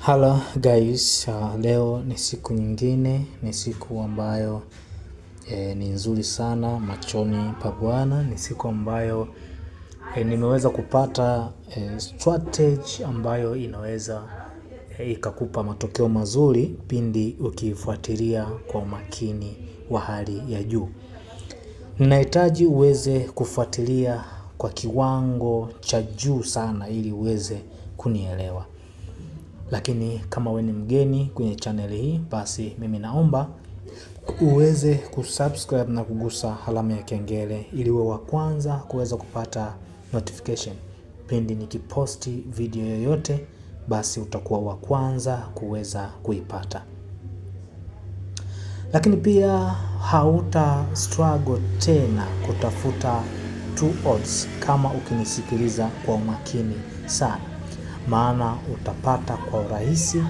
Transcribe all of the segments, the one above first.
Hello guys, leo ni siku nyingine, ni siku ambayo ni nzuri sana machoni pa Bwana. Ni siku ambayo nimeweza kupata strategy ambayo inaweza ikakupa matokeo mazuri pindi ukifuatilia kwa umakini wa hali ya juu. Ninahitaji uweze kufuatilia kwa kiwango cha juu sana ili uweze kunielewa. Lakini kama wewe ni mgeni kwenye channel hii, basi mimi naomba uweze kusubscribe na kugusa alama ya kengele ili uwe wa kwanza kuweza kupata notification pindi nikiposti video yoyote, basi utakuwa wa kwanza kuweza kuipata. Lakini pia hauta struggle tena kutafuta two odds kama ukinisikiliza kwa umakini sana, maana utapata kwa urahisi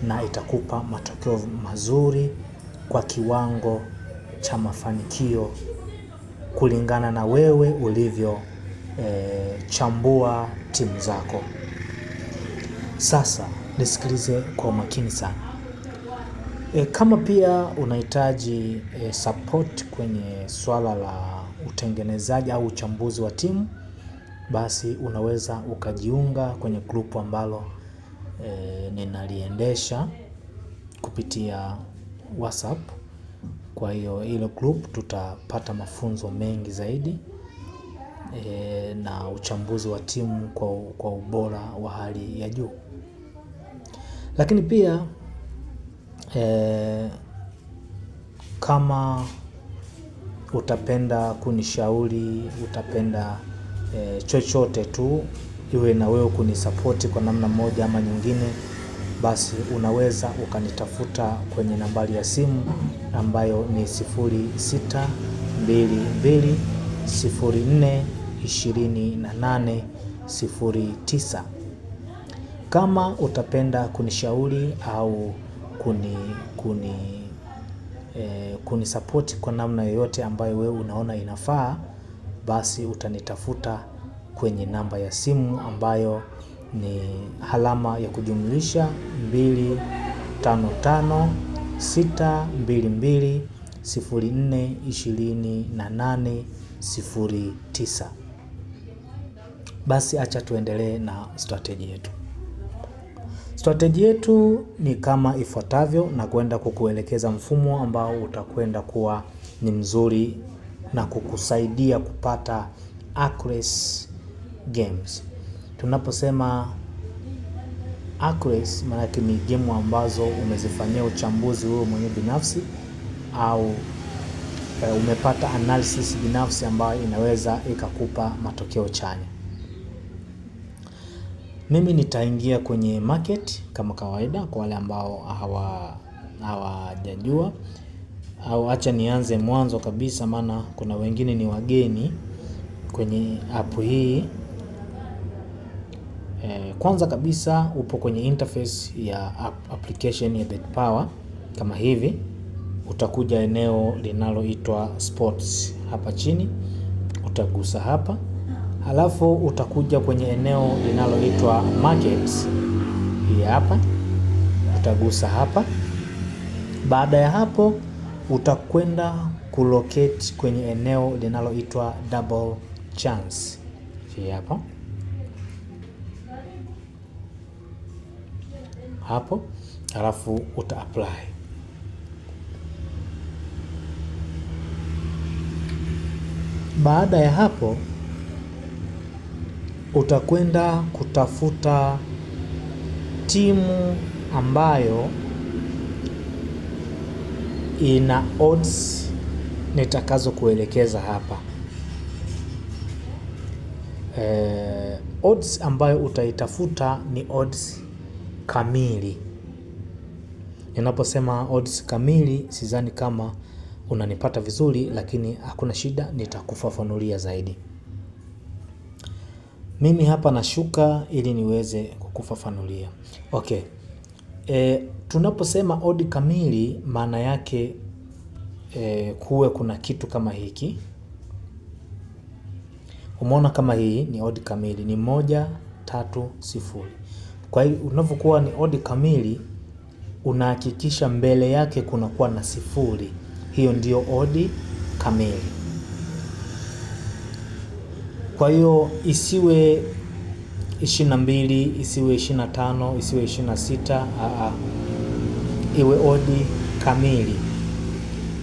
na itakupa matokeo mazuri kwa kiwango cha mafanikio kulingana na wewe ulivyo chambua timu zako. Sasa nisikilize kwa umakini sana. Kama pia unahitaji support kwenye swala la utengenezaji au uchambuzi wa timu, basi unaweza ukajiunga kwenye grupu ambalo ninaliendesha kupitia WhatsApp. Kwa hiyo hilo group tutapata mafunzo mengi zaidi na uchambuzi wa timu kwa ubora wa hali ya juu. Lakini pia kama utapenda kunishauri, utapenda chochote tu iwe na wewe kunisapoti kwa namna moja ama nyingine, basi unaweza ukanitafuta kwenye nambari ya simu ambayo ni 0622042809. Kama utapenda kunishauri au kunisapoti kwa namna yoyote ambayo wewe unaona inafaa, basi utanitafuta kwenye namba ya simu ambayo ni alama ya kujumlisha 255622042809. Basi acha tuendelee na strategy yetu. Strategy yetu ni kama ifuatavyo, na kwenda kukuelekeza mfumo ambao utakwenda kuwa ni mzuri na kukusaidia kupata accuracy games. Tunaposema accuracy, maana yake ni game ambazo umezifanyia uchambuzi wewe mwenyewe binafsi au umepata analysis binafsi ambayo inaweza ikakupa matokeo chanya. Mimi nitaingia kwenye market kama kawaida kwa wale ambao hawajajua, au acha nianze mwanzo kabisa, maana kuna wengine ni wageni kwenye app hii. Kwanza kabisa upo kwenye interface ya application ya BetPawa kama hivi. Utakuja eneo linaloitwa sports hapa chini, utagusa hapa. Halafu utakuja kwenye eneo linaloitwa markets hii hapa, utagusa hapa. Baada ya hapo utakwenda kulocate kwenye eneo linaloitwa double chance hii hapa. Hapo halafu apply. Baada ya hapo utakwenda kutafuta timu ambayo ina odds nitakazo kuelekeza hapa. Odds ambayo utaitafuta ni odds kamili. Ninaposema odds kamili, sidhani kama unanipata vizuri, lakini hakuna shida, nitakufafanulia zaidi. Mimi hapa nashuka ili niweze kukufafanulia. Okay. Tunaposema odd kamili, maana yake kuwe kuna kitu kama hiki. Umeona kama hii ni odd kamili, ni 1-3-0. Kwa hiyo unapokuwa ni odi kamili, unahakikisha mbele yake kunakuwa na sifuri. Hiyo ndio odi kamili. Kwa hiyo isiwe 22, isiwe 25, isiwe 26, iwe odi kamili.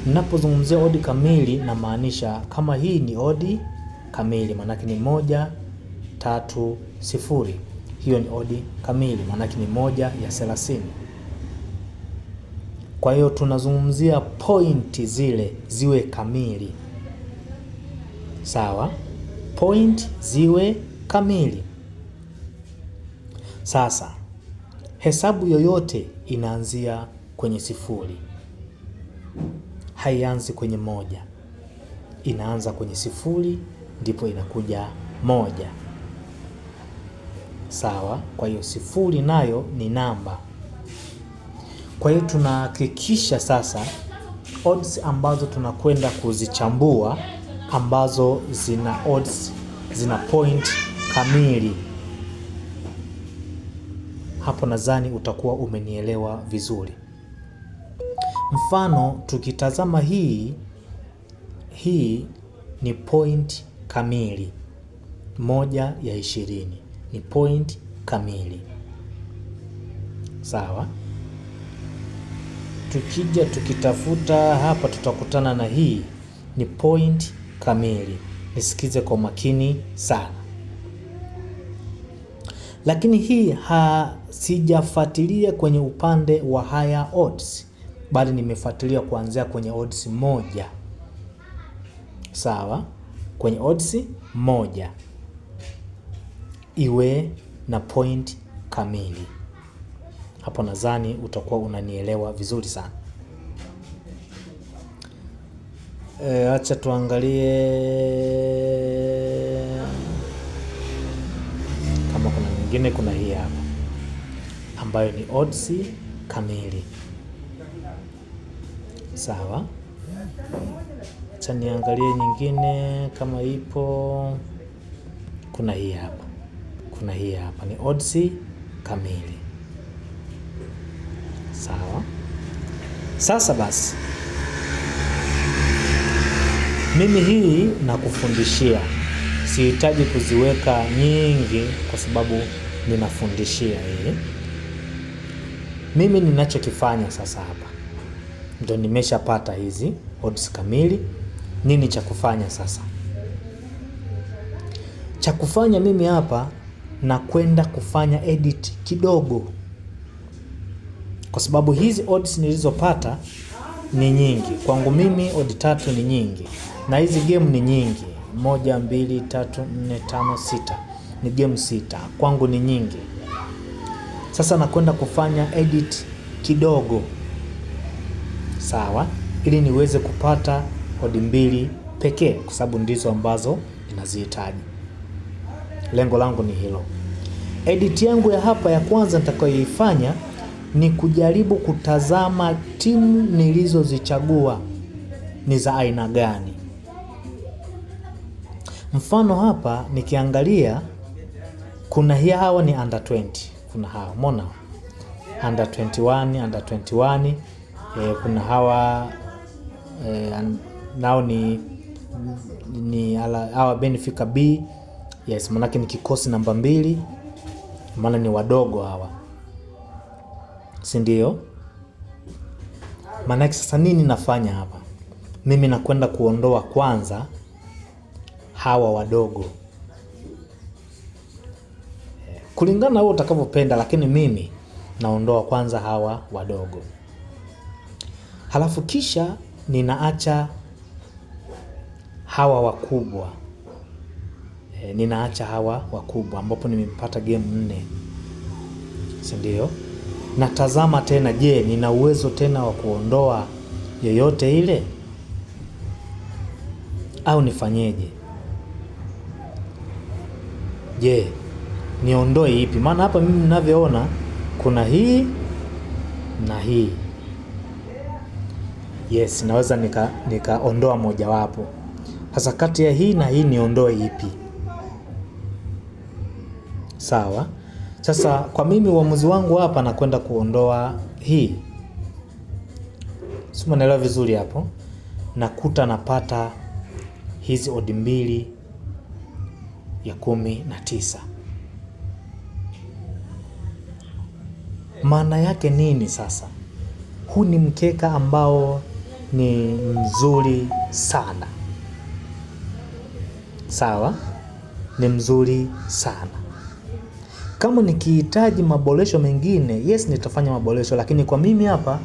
Ninapozungumzia odi kamili na maanisha kama hii ni odi kamili, maanake ni 1, 3, 0. Hiyo ni odi kamili, maanake ni 1 ya 30. Kwa hiyo tunazungumzia point zile ziwe kamili. Sawa? Point ziwe kamili. Sasa hesabu yoyote inaanzia kwenye 0. Haianzi kwenye 1. Inaanza kwenye 0 ndipo inakuja 1. Sawa? Kwa hiyo 0 nayo ni namba. Kwa hiyo tunahakikisha sasa odds ambazo tunakwenda kuzichambua ambazo zina odds, zina point kamili. Hapo nadhani utakuwa umenielewa vizuri. Mfano tukitazama hii ni point kamili. 1 ya 20 ni point kamili. Sawa? Tukija tukitafuta hapa tutakutana na hii ni point kamili. Nisikize kwa makini sana. Lakini hii sijafuatilia kwenye upande wa higher odds, bali nimefuatilia kuanzia kwenye odds 1. Sawa? Kwenye odds 1 iwe na point kamili. Hapo nadhani utakuwa unanielewa vizuri sana. Acha tuangalie kama kuna nyingine. Kuna hii hapa ambayo ni odds kamili. Sawa? Acha niangalie nyingine kama ipo. Kuna hii hapa. Kuna hii hapa ni odds kamili. Sawa? Sasa basi mimi hii nakufundishia, sihitaji kuziweka nyingi kwa sababu ninafundishia hii. Mimi ninachokifanya sasa hapa ndio nimeshapata hizi odds kamili. Nini cha kufanya sasa? Cha kufanya mimi hapa na kwenda kufanya edit kidogo, kwa sababu hizi odds nilizopata ni nyingi. Kwangu mimi odd 3 ni nyingi, na hizi game ni nyingi. 1, 2, 3, 4, 5, 6 ni game 6. Kwangu ni nyingi. Sasa nakwenda kufanya edit kidogo. Sawa? Ili niweze kupata odd 2 pekee, kwa sababu ndizo ambazo ninazihitaji. Lengo langu ni hilo. Edit yangu ya hapa ya kwanza nitakayoifanya ni kujaribu kutazama timu nilizozichagua ni za aina gani. Mfano hapa nikiangalia kuna hawa ni under 20. Kuna hawa, umeona? Under 21, under 21. Kuna hawa nao ni hawa Benfica B. Yes, manake ni kikosi namba 2. Maana ni wadogo hawa, si ndio? Manake sasa nini nafanya hapa? Mimi nakwenda kuondoa kwanza hawa wadogo, kulingana wewe utakavyopenda, lakini mimi naondoa kwanza hawa wadogo. Halafu kisha ninaacha hawa wakubwa. Ninaacha hawa wakubwa ambapo nimepata game 4. Si ndio? Natazama tena, je, nina uwezo tena wa kuondoa yoyote ile au nifanyeje? Je, niondoe ipi? Maana hapa mimi ninavyoona kuna hii na hii. Yes, naweza nikaondoa mojawapo. Sasa kati ya hii na hii niondoe ipi? Sawa? Sasa kwa mimi uamuzi wangu hapa nakwenda kuondoa hii. Sio, unaelewa vizuri hapo? Nakuta napata hizi odi mbili ya 19. Maana yake nini sasa? Huu ni mkeka ambao ni mzuri sana. Sawa? Ni mzuri sana. Kama nikihitaji maboresho mengine, yes, nitafanya maboresho, lakini kwa mimi hapa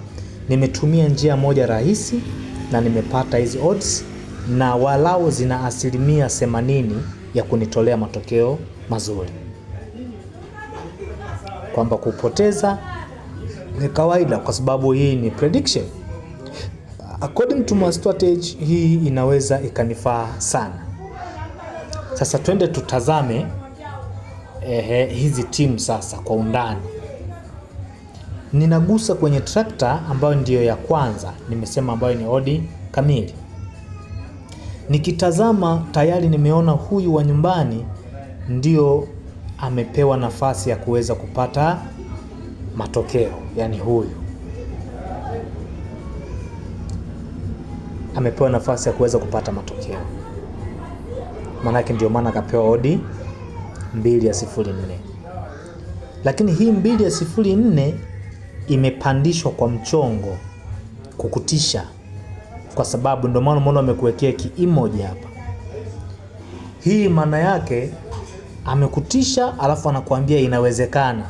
nimetumia njia moja rahisi na nimepata hizi odds, na walau zina 80% ya kunitolea matokeo mazuri. Kwamba kupoteza ni kawaida kwa sababu hii ni prediction. According to my strategy, hii inaweza ikanifaa sana. Sasa twende tutazame hizi timu sasa kwa undani. Ninagusa kwenye tractor ambayo ndiyo ya kwanza, nimesema ambayo ni odi kamili. Nikitazama tayari nimeona huyu wa nyumbani ndio amepewa nafasi ya kuweza kupata matokeo. Yani huyu amepewa nafasi ya kuweza kupata matokeo. Maanake ndio maana akapewa odi 2.04. Lakini hii 2.04 imepandishwa kwa mchongo kukutisha, kwa sababu ndio maana umeona amekuwekea ki-emoji hapa. Hii maana yake amekutisha, alafu anakuambia inawezekana.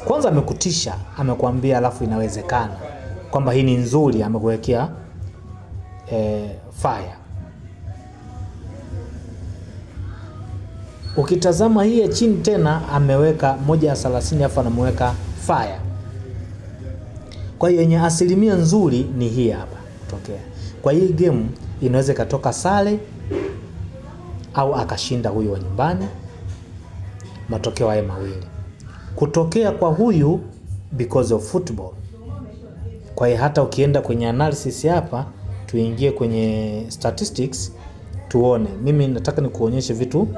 Kwanza amekutisha, amekwambia alafu inawezekana kwamba hii ni nzuri, amekuwekea fire. Ukitazama hii ya chini tena ameweka 1.30 alafu anamweka fire. Kwa hiyo yenye asilimia nzuri ni hii hapa kutokea. Kwa hii game inaweza ikatoka sare au akashinda huyu wa nyumbani, matokeo haya mawili kutokea kwa huyu because of football. Kwa hiyo hata ukienda kwenye analysis hapa, tuingie kwenye statistics tuone. Mimi nataka nikuonyeshe vitu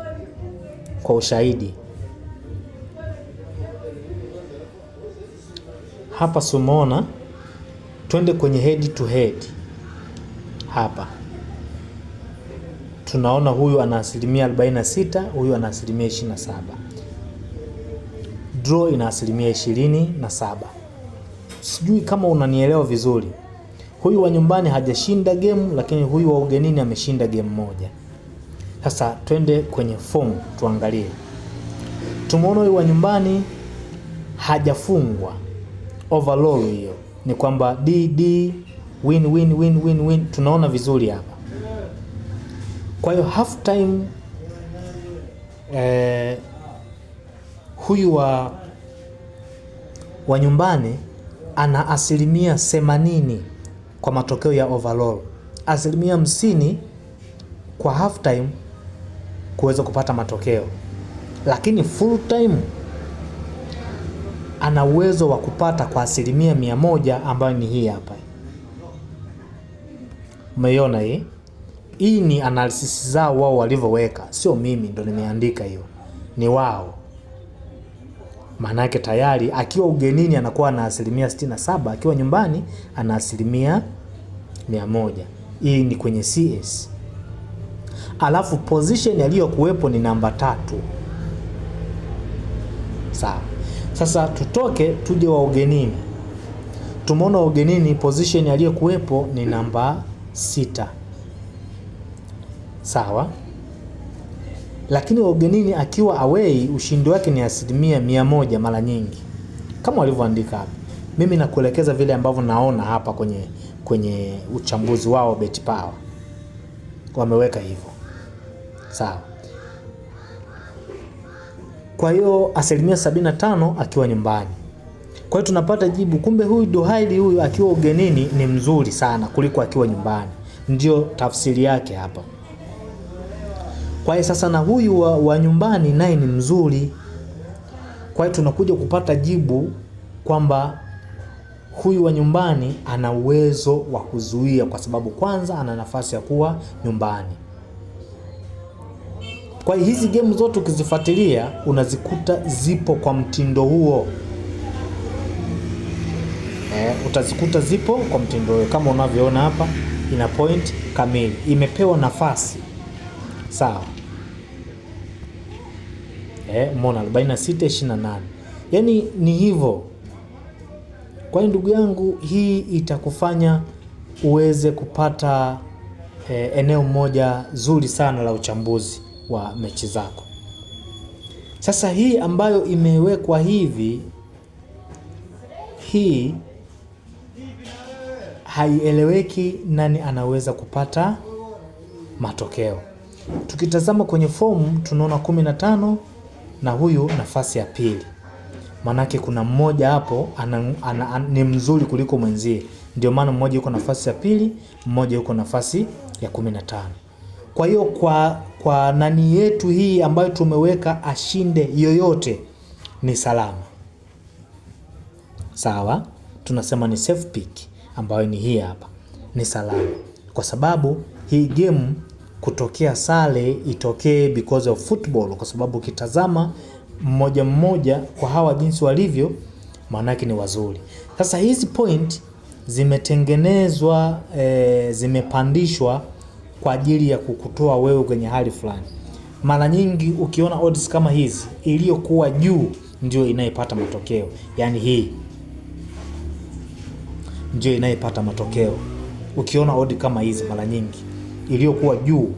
kwa ushahidi. Hapa sumona, twende kwenye head to head. Hapa tunaona huyu ana 46%, huyu ana 27%. Draw ina 27%. Sijui kama unanielewa vizuri. Huyu wa nyumbani hajashinda game, lakini huyu wa ugenini ameshinda game moja. Sasa twende kwenye form tuangalie. Tumeona huyu wa nyumbani hajafungwa. Overall hiyo ni kwamba DD win. Tunaona vizuri hapa. Kwa hiyo half time huyu wa nyumbani ana 80% kwa matokeo ya overall, 50% kwa half time kuweza kupata matokeo, lakini full time ana uwezo wa kupata kwa 100% ambayo ni hii hapa. Umeiona hii? Hii ni analysis zao wao walivyoweka, sio mimi ndo nimeandika hiyo, ni wao. Maana yake tayari akiwa ugenini anakuwa na 67%, akiwa nyumbani ana 100%. Hii ni kwenye CS. Alafu position aliyokuwepo ni namba 3. Sawa. Sasa tutoke tuje wa ugenini. Tumeona ugenini position aliyokuwepo ni namba 6. Sawa. Lakini ugenini akiwa away ushindi wake ni 100% mara nyingi. Kama walivyoandika hapa. Mimi nakuelekeza vile ambavyo naona hapa kwenye uchambuzi wao BetPawa. Wameweka hivyo. Sawa. Kwa hiyo 75% akiwa nyumbani. Kwa hiyo tunapata jibu, kumbe huyu Dohaili huyu akiwa ugenini ni mzuri sana kuliko akiwa nyumbani. Ndio tafsiri yake hapa. Kwa hiyo sasa na huyu wa nyumbani naye ni mzuri. Kwa hiyo tunakuja kupata jibu kwamba huyu wa nyumbani ana uwezo wa kuzuia, kwa sababu kwanza ana nafasi ya kuwa nyumbani. Kwa hiyo hizi game zote ukizifuatilia unazikuta zipo kwa mtindo huo. Utazikuta zipo kwa mtindo huo kama unavyoona hapa, ina point kamili, imepewa nafasi sawa. Umeona 46-28. Yaani ni hivyo. Kwa hiyo ndugu yangu, hii itakufanya uweze kupata eneo moja zuri sana la uchambuzi wa mechi zako. Sasa hii ambayo imewekwa hivi, hii haieleweki nani anaweza kupata matokeo. Tukitazama kwenye fomu tunaona 15 na huyu nafasi ya pili. Manake kuna mmoja hapo ni mzuri kuliko mwenzie. Ndio maana mmoja yuko nafasi ya pili, mmoja yuko nafasi ya 15. Kwa hiyo kwa nani yetu hii ambayo tumeweka ashinde yoyote ni salama. Sawa? Tunasema ni safe pick ambayo ni hii hapa. Ni salama. Kwa sababu hii game kutokea sare itokee because of football, kwa sababu ukitazama mmoja mmoja kwa hawa jinsi walivyo, maana yake ni wazuri. Sasa hizi point zimetengenezwa, zimepandishwa kwa ajili ya kukutoa wewe kwenye hali fulani. Mara nyingi ukiona odds kama hizi, iliyokuwa juu ndio inayepata matokeo. Yaani hii ndio inayepata matokeo. Ukiona odds kama hizi mara nyingi, iliyokuwa juu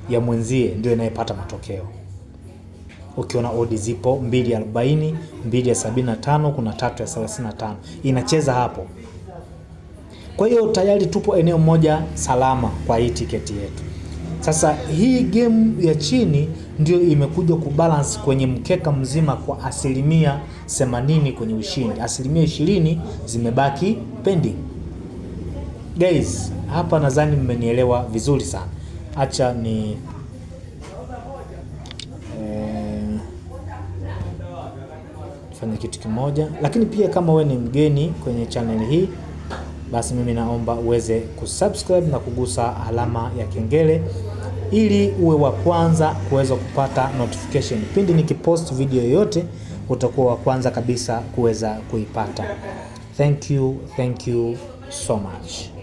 ya mwenzie ndio inayepata matokeo. Ukiona odds zipo 2.40, 2.75, kuna 3.35. Inacheza hapo. Kwa hiyo tayari tupo eneo moja salama kwa hii tiketi yetu. Sasa hii game ya chini ndio imekuja kubalance kwenye mkeka mzima kwa 80% kwenye ushindi. 20% zimebaki pending. Guys, hapa nadhani mmenielewa vizuri sana. Acha ni fanya kitu kimoja, lakini pia kama we ni mgeni kwenye channel hii, basi mimi naomba uweze kusubscribe na kugusa alama ya kengele ili uwe wa kwanza kuweza kupata notification pindi nikipost video yoyote, utakuwa wa kwanza kabisa kuweza kuipata. Thank you so much.